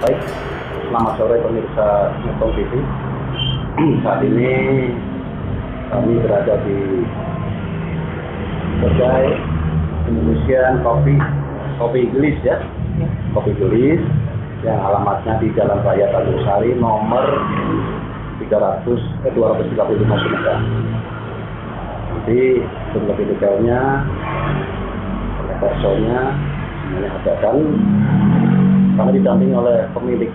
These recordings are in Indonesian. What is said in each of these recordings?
Baik, selamat sore pemirsa Metong TV. Saat ini kami berada di kedai Indonesian Kopi Gelis ya. Kopi Gelis yang alamatnya di Jalan Raya Tanjung Sari nomor 235 Sumedang. Nanti untuk lebih detailnya, personnya semuanya ada, dan kami didampingi oleh pemilik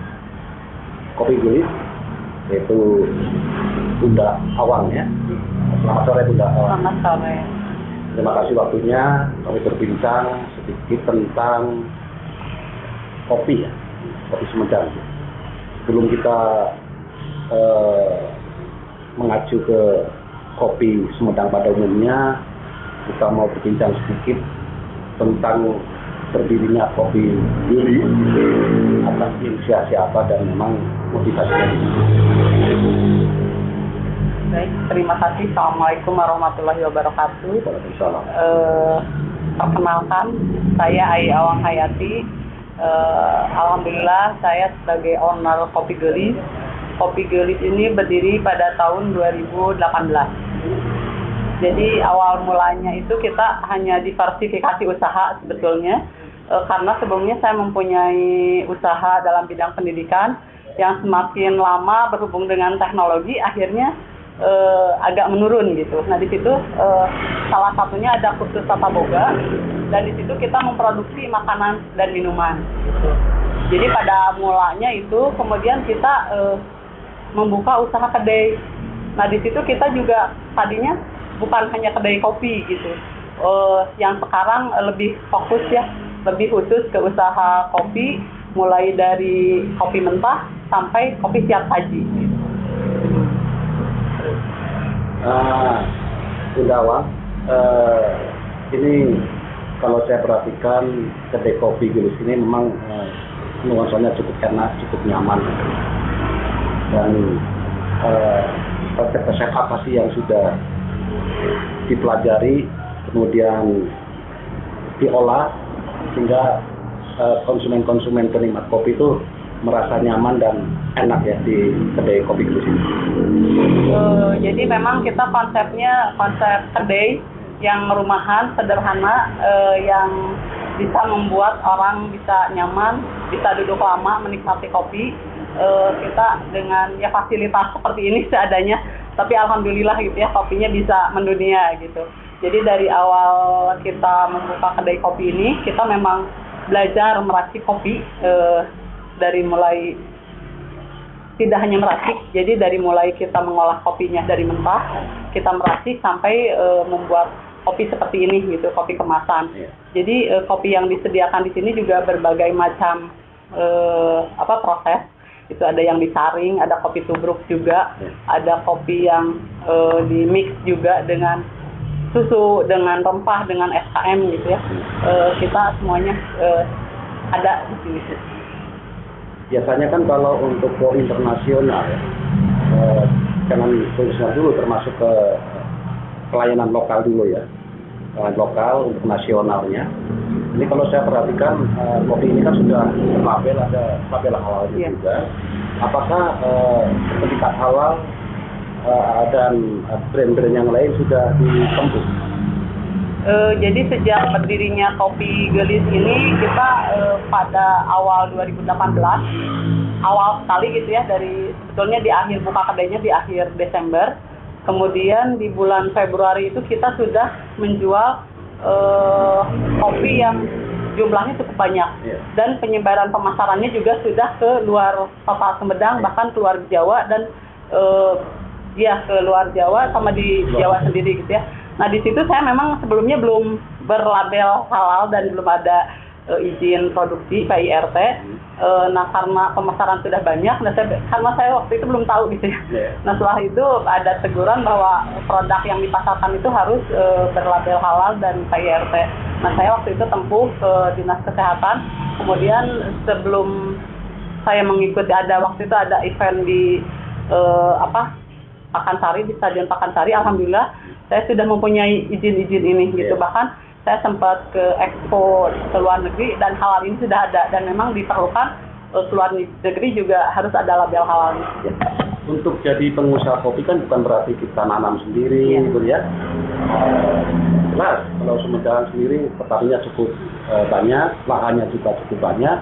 Kopi Gelis, yaitu Bunda Awang ya. Selamat sore Bunda Awang. Selamat sore. Terima kasih waktunya kami berbincang sedikit tentang kopi ya, kopi Sumedang. Sebelum kita mengacu ke kopi Sumedang pada umumnya, kita mau berbincang sedikit tentang berdirinya Kopi Gelis, atas inisiasi apa dan memang motivasinya. Baik, terima kasih. Assalamualaikum warahmatullahi wabarakatuh. Waalaikumsalam. Perkenalkan, saya Ai Awang Hayati. Alhamdulillah saya sebagai owner Kopi Gelis. Kopi Gelis ini berdiri pada tahun 2018. Jadi awal mulanya itu kita hanya diversifikasi usaha sebetulnya, karena sebelumnya saya mempunyai usaha dalam bidang pendidikan yang semakin lama berhubung dengan teknologi akhirnya agak menurun gitu. Nah di situ salah satunya ada kursus tata boga, dan di situ kita memproduksi makanan dan minuman. Gitu. Jadi pada mulanya itu kemudian kita membuka usaha kedai. Nah di situ kita juga tadinya bukan hanya kedai kopi gitu. Yang sekarang lebih fokus ya, lebih khusus ke usaha kopi, mulai dari kopi mentah sampai kopi siap saji. Bunda Awang, ini kalau saya perhatikan kedai Kopi Gelis ini memang nuansanya cukup enak, cukup nyaman, dan resep apa sih yang sudah dipelajari kemudian diolah sehingga konsumen-konsumen penikmat kopi itu merasa nyaman dan enak ya di kedai Kopi Gelis ini. Jadi memang kita konsepnya konsep kedai yang rumahan, sederhana, yang bisa membuat orang bisa nyaman, bisa duduk lama menikmati kopi. Kita dengan ya fasilitas seperti ini seadanya, tapi alhamdulillah gitu ya, kopinya bisa mendunia gitu. Jadi dari awal kita membuka kedai kopi ini, kita memang belajar meracik kopi, dari mulai tidak hanya meracik, jadi dari mulai kita mengolah kopinya dari mentah, kita meracik sampai membuat kopi seperti ini gitu, kopi kemasan. Jadi kopi yang disediakan di sini juga berbagai macam proses. Itu ada yang disaring, ada kopi tubruk juga, ada kopi yang di mix juga dengan susu, dengan rempah, dengan SKM gitu ya. Kita semuanya ada di sini. Biasanya kan kalau untuk go internasional ya, jangan internasional dulu, termasuk ke pelayanan lokal dulu ya, pelayanan lokal untuk nasionalnya. Ini kalau saya perhatikan kopi ini kan sudah label, ada label halalnya juga. Apakah sertifikat halal dan brand-brand yang lain sudah ditempuh? Jadi sejak berdirinya Kopi Gelis ini kita pada awal 2018, awal sekali gitu ya, dari sebetulnya di akhir buka kedainya di akhir Desember, kemudian di bulan Februari itu kita sudah menjual kopi yang jumlahnya cukup banyak, dan penyebaran pemasarannya juga sudah ke luar kota Sumedang, bahkan keluar Jawa dan ke luar Jawa sama di Jawa sendiri gitu ya. Nah di situ saya memang sebelumnya belum berlabel halal dan belum ada izin produksi PIRT. Nah karena pemasaran sudah banyak, karena saya waktu itu belum tahu gitu ya. Nah setelah itu ada teguran bahwa produk yang dipasarkan itu harus berlabel halal dan PIRT. Nah saya waktu itu tempuh ke Dinas Kesehatan. Kemudian sebelum saya mengikuti, waktu itu ada event di Pakansari, di Stadion Pakansari, alhamdulillah saya sudah mempunyai izin-izin ini gitu. Bahkan saya sempat ke expo ke luar negeri dan halal ini sudah ada, dan memang diperlukan ke luar negeri juga harus ada label halal. Untuk jadi pengusaha kopi kan bukan berarti kita nanam sendiri, gitu ya. Jelas, kalau Sumedang sendiri petaninya cukup banyak, lahannya juga cukup banyak,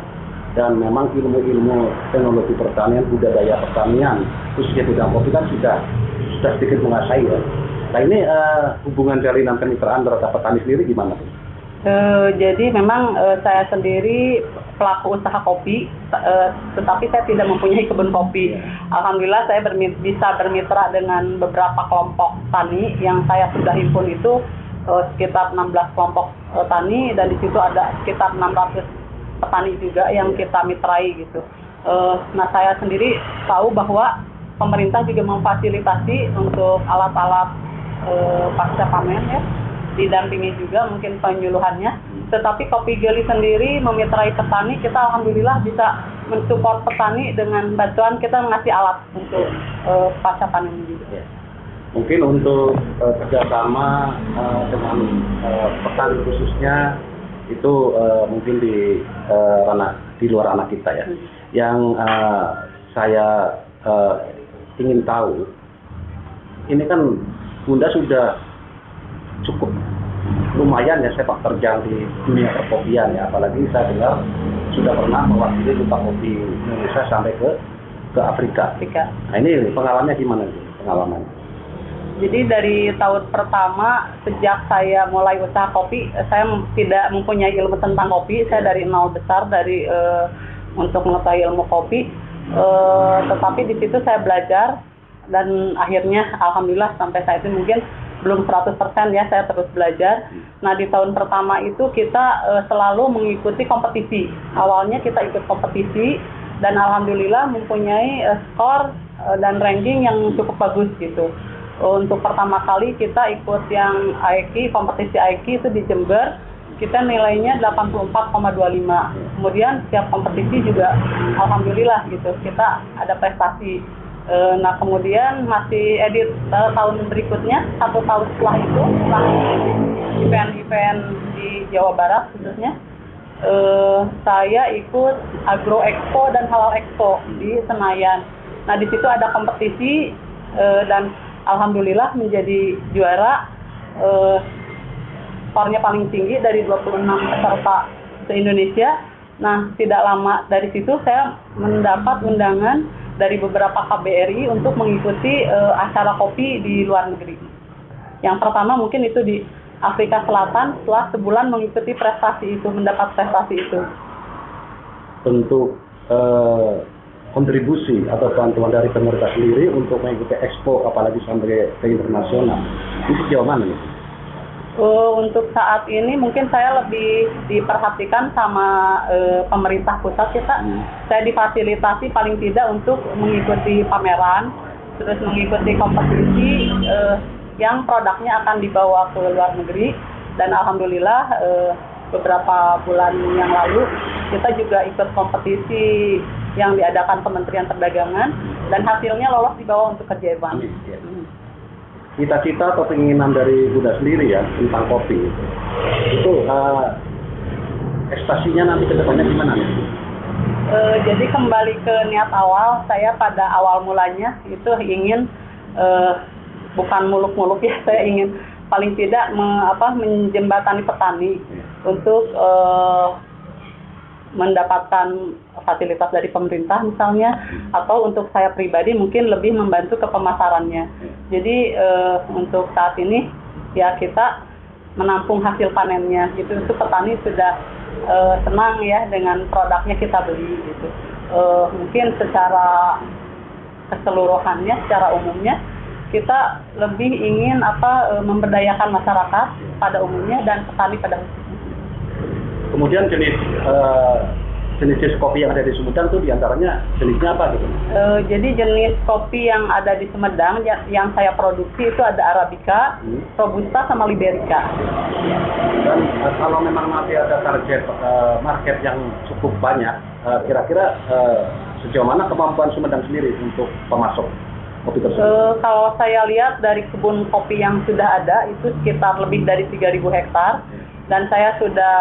dan memang ilmu-ilmu teknologi pertanian, budidaya pertanian, khususnya bidang kopi kan sudah sedikit menguasai ya. Nah ini hubungan jalinan kemitraan terhadap petani sendiri gimana? Jadi memang saya sendiri pelaku usaha kopi, tetapi saya tidak mempunyai kebun kopi. Alhamdulillah saya bisa bermitra dengan beberapa kelompok tani yang saya sudah himpun itu sekitar 16 kelompok tani, dan di situ ada sekitar 600 petani juga yang kita mitrai gitu. Nah saya sendiri tahu bahwa pemerintah juga memfasilitasi untuk alat-alat pasca panen ya, didampingi juga mungkin penyuluhannya. Tetapi Kopi Geli sendiri memitrai petani, kita alhamdulillah bisa mensupport petani dengan bantuan kita ngasih alat untuk pasca panen juga. Mungkin untuk kerjasama dengan petani khususnya itu mungkin di luar ranah kita ya. Yang saya ingin tahu, ini kan Bunda sudah cukup lumayan ya sepak terjang di dunia perkopian ya, apalagi saya dengar sudah pernah mewakili Duta Kopi Indonesia sampai ke Afrika. Nah ini pengalamannya gimana sih pengalaman? Jadi dari tahun pertama sejak saya mulai usaha kopi, saya tidak mempunyai ilmu tentang kopi. Saya dari nol besar untuk mengetahui ilmu kopi, tetapi di situ saya belajar dan akhirnya alhamdulillah sampai saat ini mungkin belum 100% ya, saya terus belajar. Nah di tahun pertama itu kita selalu mengikuti kompetisi. Awalnya kita ikut kompetisi dan alhamdulillah mempunyai skor dan ranking yang cukup bagus gitu. Untuk pertama kali kita ikut yang AEKI, kompetisi AEKI itu di Jember, kita nilainya 84,25. Kemudian setiap kompetisi juga alhamdulillah gitu, kita ada prestasi. Nah kemudian masih edit tahun berikutnya, 1 tahun setelah itu, setelah event-event di Jawa Barat khususnya, saya ikut Agro Expo dan Halal Expo di Senayan. Nah di situ ada kompetisi dan alhamdulillah menjadi juara, skornya paling tinggi dari 26 peserta se-Indonesia. Nah tidak lama dari situ saya mendapat undangan dari beberapa KBRI untuk mengikuti acara kopi di luar negeri. Yang pertama mungkin itu di Afrika Selatan, setelah sebulan mengikuti prestasi itu, mendapat prestasi itu. Bentuk kontribusi atau bantuan dari pemerintah sendiri untuk mengikuti expo, apalagi sampai ke internasional, ini sejauh mana nih? Untuk saat ini mungkin saya lebih diperhatikan sama pemerintah pusat kita. Saya difasilitasi paling tidak untuk mengikuti pameran, terus mengikuti kompetisi yang produknya akan dibawa ke luar negeri. Dan alhamdulillah beberapa bulan yang lalu kita juga ikut kompetisi yang diadakan Kementerian Perdagangan dan hasilnya lolos dibawa untuk ke Jerman. Cita-cita atau keinginan dari Bunda sendiri ya tentang kopi itu ekspektasinya nanti ke depannya gimana nih? Jadi kembali ke niat awal, saya pada awal mulanya itu ingin bukan muluk-muluk ya, saya ingin paling tidak menjembatani petani untuk mendapatkan fasilitas dari pemerintah misalnya, atau untuk saya pribadi mungkin lebih membantu ke pemasarannya. Jadi untuk saat ini ya kita menampung hasil panennya gitu, itu petani sudah senang ya dengan produknya kita beli gitu. Mungkin secara keseluruhannya, secara umumnya kita lebih ingin memberdayakan masyarakat pada umumnya dan petani pada khususnya. Kemudian jenis kopi yang ada di Sumedang itu diantaranya jenisnya apa gitu? Jadi jenis kopi yang ada di Sumedang yang saya produksi itu ada Arabica, Robusta, sama Liberica. Dan kalau memang masih ada target market yang cukup banyak, kira-kira sejauh mana kemampuan Sumedang sendiri untuk pemasok kopi tersebut? Kalau saya lihat dari kebun kopi yang sudah ada itu sekitar lebih dari 3.000 hektar. Dan saya sudah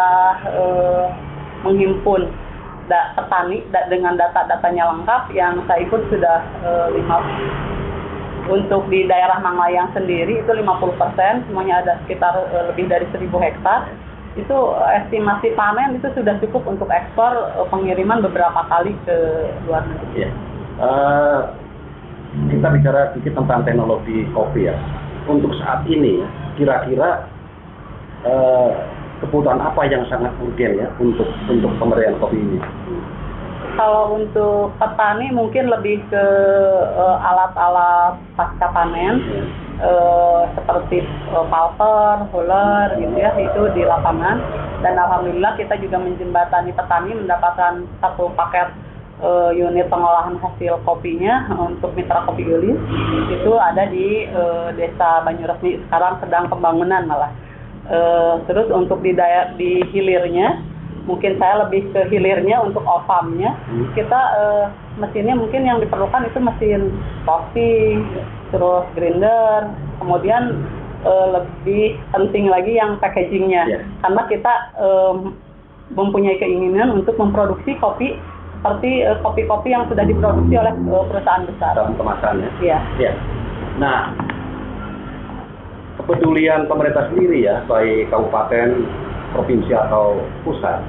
menghimpun petani dengan data-datanya lengkap yang saya ikut sudah 5. Untuk di daerah Manglayang sendiri itu 50%, semuanya ada sekitar lebih dari 1.000 hektar. Itu estimasi panen itu sudah cukup untuk ekspor, pengiriman beberapa kali ke luar negeri. Ya. Kita bicara sedikit tentang teknologi kopi ya. Untuk saat ini ya, kira-kira kebutuhan apa yang sangat urgen ya untuk pemberdayaan kopi ini? Kalau untuk petani mungkin lebih ke alat-alat pasca panen, seperti pulper, huller gitu ya, itu di lapangan. Dan alhamdulillah kita juga menjembatani petani mendapatkan 1 paket unit pengolahan hasil kopinya untuk mitra kopi gelis. Itu ada di Desa Banyuresmi, sekarang sedang pembangunan malah. Terus untuk di hilirnya, mungkin saya lebih ke hilirnya untuk ovamnya. Kita mesinnya mungkin yang diperlukan itu mesin roasting, terus grinder, kemudian lebih penting lagi yang packagingnya, karena kita mempunyai keinginan untuk memproduksi kopi seperti kopi-kopi yang sudah diproduksi oleh perusahaan besar. Dalam kemasannya. Iya. Ya. Nah, kepedulian pemerintah sendiri ya, baik kabupaten, provinsi atau pusat,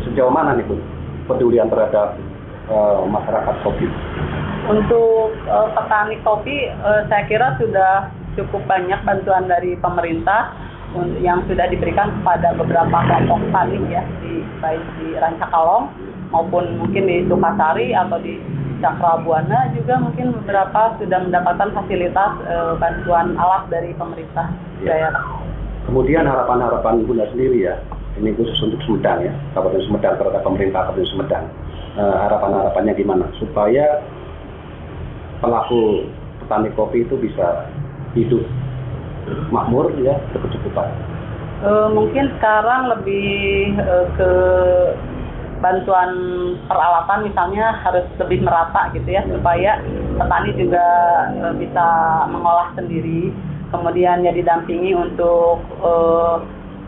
sejauh mana nih Bu kepedulian terhadap masyarakat kopi? Untuk petani kopi, saya kira sudah cukup banyak bantuan dari pemerintah yang sudah diberikan kepada beberapa kelompok petani ya, baik di Rancakalong maupun mungkin di Sukasari atau di Cakrabuana juga mungkin beberapa sudah mendapatkan fasilitas bantuan alat dari pemerintah daerah. Kemudian harapan-harapan Bunda sendiri ya, ini khusus untuk Sumedang ya, Kabupaten Sumedang terhadap pemerintah Kabupaten Sumedang. Harapan-harapannya gimana supaya pelaku petani kopi itu bisa hidup makmur ya, berkecukupan? Mungkin sekarang lebih ke bantuan peralatan misalnya harus lebih merata gitu ya, supaya petani juga bisa mengolah sendiri, kemudian ya didampingi untuk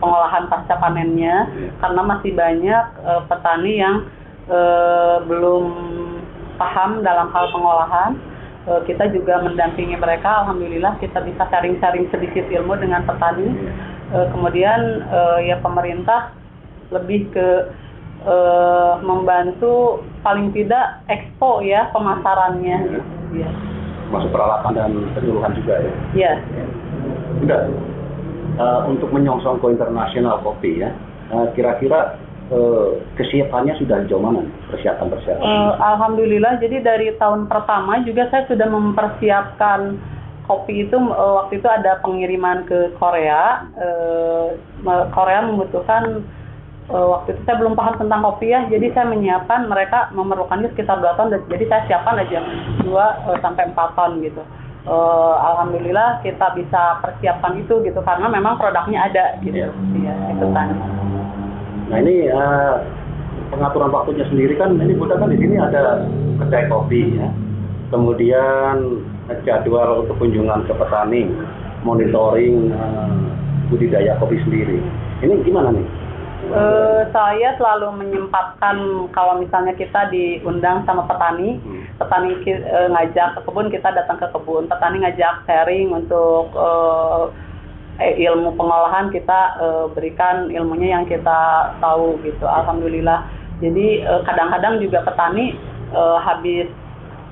pengolahan pasca panennya, karena masih banyak petani yang belum paham dalam hal pengolahan. Kita juga mendampingi mereka, alhamdulillah kita bisa sharing-sharing sedikit ilmu dengan petani. Kemudian ya pemerintah lebih ke membantu paling tidak expo ya, pemasarannya gitu ya. Masuk peralatan dan penyuluhan juga ya? Iya. Udah, untuk menyongsong go internasional kopi ya, kira-kira kesiapannya sudah sejauh mana persiapan? Alhamdulillah, jadi dari tahun pertama juga saya sudah mempersiapkan kopi itu. Waktu itu ada pengiriman ke Korea. Korea membutuhkan, waktu itu saya belum paham tentang kopi ya, jadi saya menyiapkan, mereka memerlukannya sekitar 2 ton, jadi saya siapkan aja 2 sampai 4 ton gitu. Alhamdulillah kita bisa persiapkan itu gitu, karena memang produknya ada gitu. Ya, itu kan. Nah ini pengaturan waktunya sendiri kan, ini Bunda kan di sini ada kedai kopi ya, kemudian jadwal untuk kunjungan ke petani, monitoring budidaya kopi sendiri. Ini gimana nih? Saya selalu menyempatkan kalau misalnya kita diundang sama petani, petani ngajak ke kebun, kita datang ke kebun, petani ngajak sharing untuk ilmu pengolahan, kita berikan ilmunya yang kita tahu gitu. Alhamdulillah. Jadi kadang-kadang juga petani habis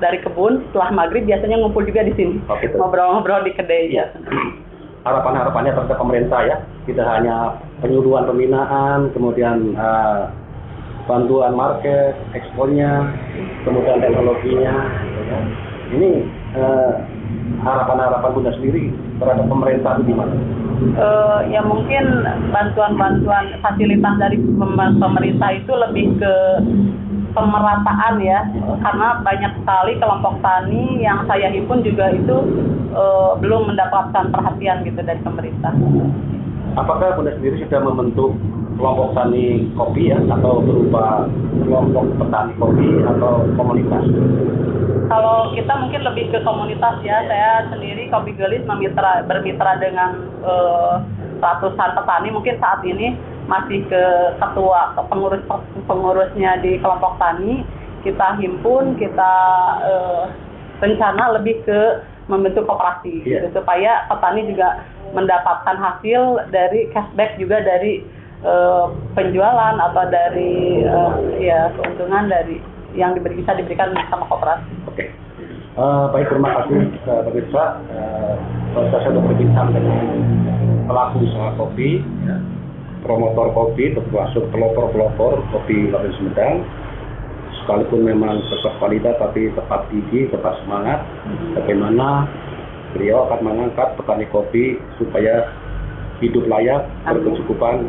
dari kebun setelah maghrib biasanya ngumpul juga di sini, ngobrol-ngobrol di kedai ya. Harapan-harapannya terhadap pemerintah ya, tidak hanya penyuluhan pembinaan, kemudian bantuan market, ekspornya, kemudian teknologinya. Ya. Ini harapan-harapan Bunda sendiri terhadap pemerintah itu gimana? Ya mungkin bantuan-bantuan fasilitas dari pemerintah itu lebih ke pemerataan ya, karena banyak sekali kelompok tani yang saya himpun juga itu belum mendapatkan perhatian gitu dari pemerintah. Apakah Bunda sendiri sudah membentuk kelompok tani kopi ya, atau berupa kelompok petani kopi atau komunitas? Kalau kita mungkin lebih ke komunitas ya. Saya sendiri Kopi Gelis bermitra dengan ratusan petani. Mungkin saat ini masih ke ketua, ke pengurusnya di kelompok tani, kita himpun, kita rencana lebih ke membentuk koperasi, gitu, supaya petani juga mendapatkan hasil dari cashback juga dari penjualan atau dari keuntungan dari yang bisa diberikan sama koperasi. Oke. Baik, terima kasih pemirsa. Saya sudah berbincang dengan pelaku usaha kopi, ya, promotor kopi, termasuk pelopor kopi Lapisan Sumedang. Sekalipun memang tetap kualitas, tapi tetap gigih, tetap semangat. Bagaimana beliau akan mengangkat petani kopi supaya hidup layak, berkecukupan,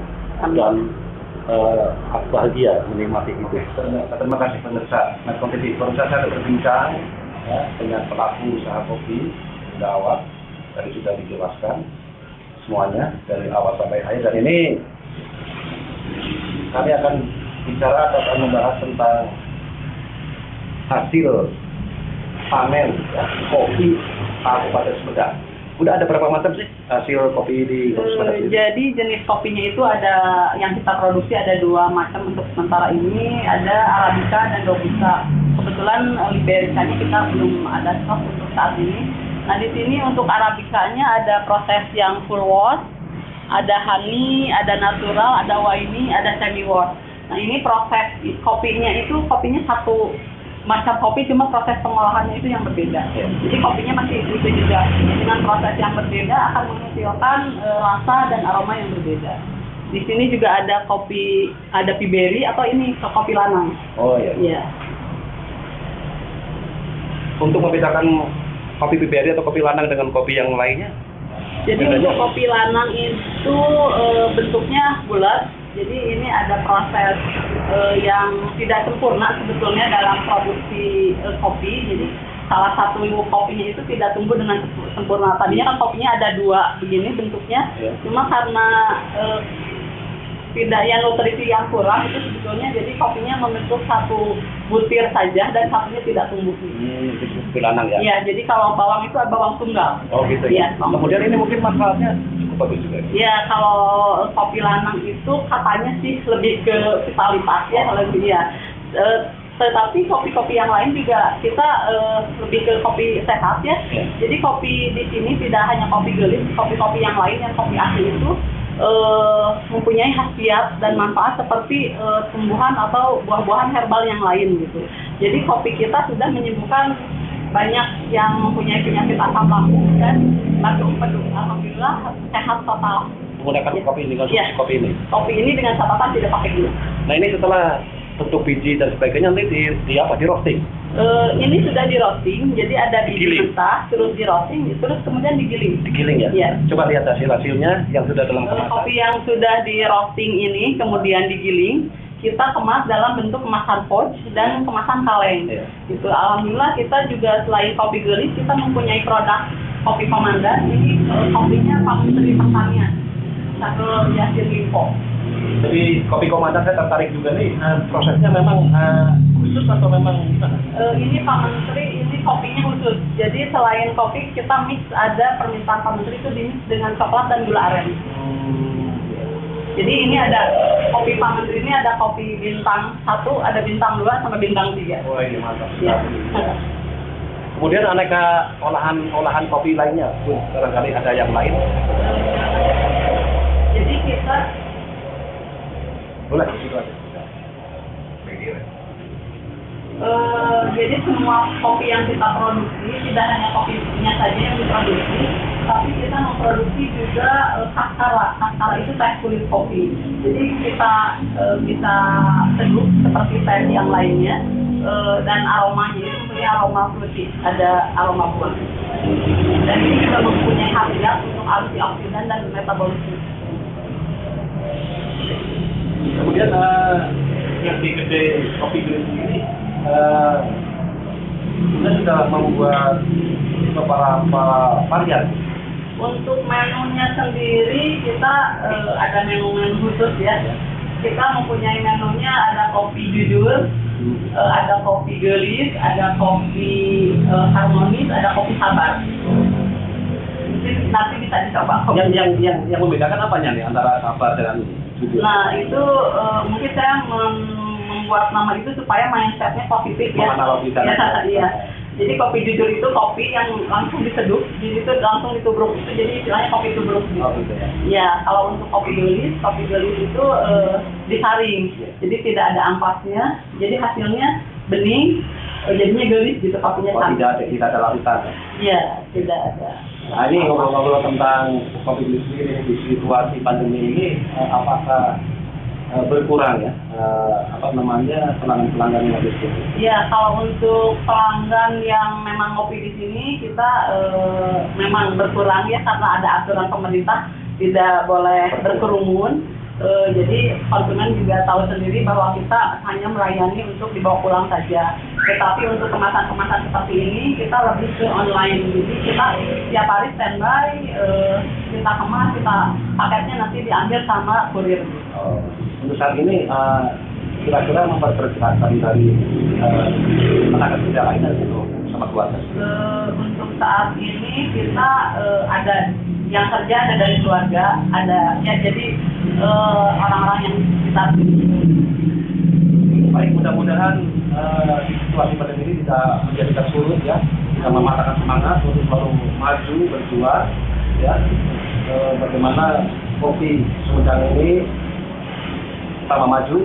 dan bahagia menikmati hidup. Terima kasih pemirsa. Barusan saya berbincang dengan pelaku usaha kopi dari awal, tadi sudah dijelaskan semuanya dari awal sampai akhir, dan ini kami akan bicara atau membahas tentang hasil panen kopi Kabupaten Sumedang. Udah ada berapa macam sih hasil kopi di Sumedang? Jadi jenis kopinya itu ada yang kita produksi ada 2 macam untuk sementara ini, ada Arabica dan Robusta. Kebetulan Libericanya kita belum ada stok untuk saat ini. Nah di sini untuk Arabicanya ada proses yang full wash, ada honey, ada natural, ada winey, ada semi wash. Nah ini proses kopinya satu macam kopi, cuma proses pengolahannya itu yang berbeda. Jadi kopinya masih itu juga dengan proses yang berbeda akan menghasilkan rasa dan aroma yang berbeda. Di sini juga ada kopi, ada piberi atau ini kopi lanang. Oh iya. Iya. Untuk membedakan kopi piberi atau kopi lanang dengan kopi yang lainnya? Jadi untuk kopi lanang itu bentuknya bulat. Jadi ini ada proses yang tidak sempurna sebetulnya dalam produksi kopi. Jadi salah satu kopinya itu tidak tumbuh dengan sempurna. Tadinya kan kopinya ada 2 begini bentuknya, cuma karena tidak nutrisi yang kurang itu sebetulnya, jadi kopinya membentuk satu butir saja dan satunya tidak tumbuh. Kopi lanang ya? Iya, jadi kalau bawang itu ada bawang tunggal. Oh gitu ya? Kemudian ini mungkin manfaatnya cukup bagus juga? Iya, kalau kopi lanang itu katanya sih lebih ke vitalitas ya, lebih ya. Tetapi kopi-kopi yang lain juga kita lebih ke kopi sehat ya. Jadi kopi di sini tidak hanya kopi gelis, kopi-kopi yang lain yang kopi asli itu mempunyai khasiat dan manfaat seperti tumbuhan atau buah-buahan herbal yang lain gitu. Jadi kopi kita sudah menyembuhkan banyak yang mempunyai penyakit asam lambung dan batuk empedu. Alhamdulillah sehat total. Menggunakan kopi ini, kopi ini? Kopi ini dengan catatan tidak pakai gula. Nah ini setelah bentuk biji dan sebagainya nanti di roasting? Ini sudah di roasting, jadi ada biji mentah, terus di roasting, terus kemudian digiling. Digiling ya? Iya. Coba lihat hasilnya yang sudah dalam kemasan. Kopi yang sudah di roasting ini kemudian digiling, kita kemas dalam bentuk kemasan pouch dan kemasan kaleng. Itu alhamdulillah kita juga selain kopi gelis kita mempunyai produk kopi komandan. Ini kopinya Pak Menteri Pertanian, Syahrul Yassin Limpo. Jadi kopi komandan saya tertarik juga nih, prosesnya memang khusus atau memang gimana? Ini Pak Menteri, ini kopinya khusus. Jadi selain kopi kita mix, ada permintaan Pak Menteri itu dimix dengan coklat dan gula aren. Jadi ini ada kopi Pak Menteri ini ada kopi bintang 1, ada bintang 2 sama bintang 3. Wah ini mantap. Ya. Kemudian aneka olahan kopi lainnya, pun barangkali ada yang lain. Jadi kita boleh gitu aja. Jadi semua kopi yang kita produksi tidak hanya kopinya saja yang diproduksi, tapi kita memproduksi juga kaskara. Kaskara itu teh kulit kopi. Jadi kita bisa teduh seperti teh yang lainnya, dan aromanya itu mempunyai aroma fruity, ada aroma buah. Dan ini juga mempunyai khasiat untuk antioksidan dan metabolisme. Kemudian yang di kedai kopi gelis ini kita sudah membuat beberapa varian. Untuk menunya sendiri kita ada menu khusus ya. Kita mempunyai menunya, ada kopi jujur, ada kopi gelis, ada kopi harmonis, ada kopi sabar. Mungkin nanti bisa dicoba. Yang membedakan apanya nih antara sabar dengan Nah itu mungkin saya membuat nama itu supaya mindsetnya positif ya. Iya. Jadi kopi jujur itu kopi yang langsung diseduh, jadi itu langsung ditubruk, itu jadi istilahnya kopi tubruk gitu. Ya, kalau untuk kopi gelis itu disaring, jadi tidak ada ampasnya, jadi hasilnya bening, jadinya gelis gitu kopinya. Tidak ada larutan. Iya, tidak ada. Nah ini ngobrol-ngobrol tentang kopi gelis sendiri di situasi pandemi ini, apakah berkurang ya pelanggan yang ada di sini? Ya, kalau untuk pelanggan yang memang ngopi di sini kita memang berkurang ya karena ada aturan pemerintah tidak boleh berkerumun. Jadi konsumen juga tahu sendiri bahwa kita hanya melayani untuk dibawa pulang saja. Tetapi untuk kemasan-kemasan seperti ini kita lebih ke online. Jadi kita setiap hari standby, kita kemas, paketnya nanti diambil sama kurir. Untuk saat ini kira-kira memperkirakan dari tenaga kerja lain itu sama keluarga? Untuk saat ini kita ada yang kerja ada dari keluarga, ada ya jadi orang-orang yang kita. Baik, mudah-mudahan situasi pandemi ini tidak menjadikan surut ya, bisa mematahkan semangat untuk selalu maju berjuang ya. Bagaimana kopi Sumedang ini tambah maju,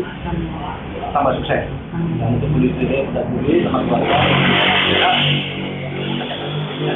tambah sukses. Dan untuk beli sama keluarga. Ya.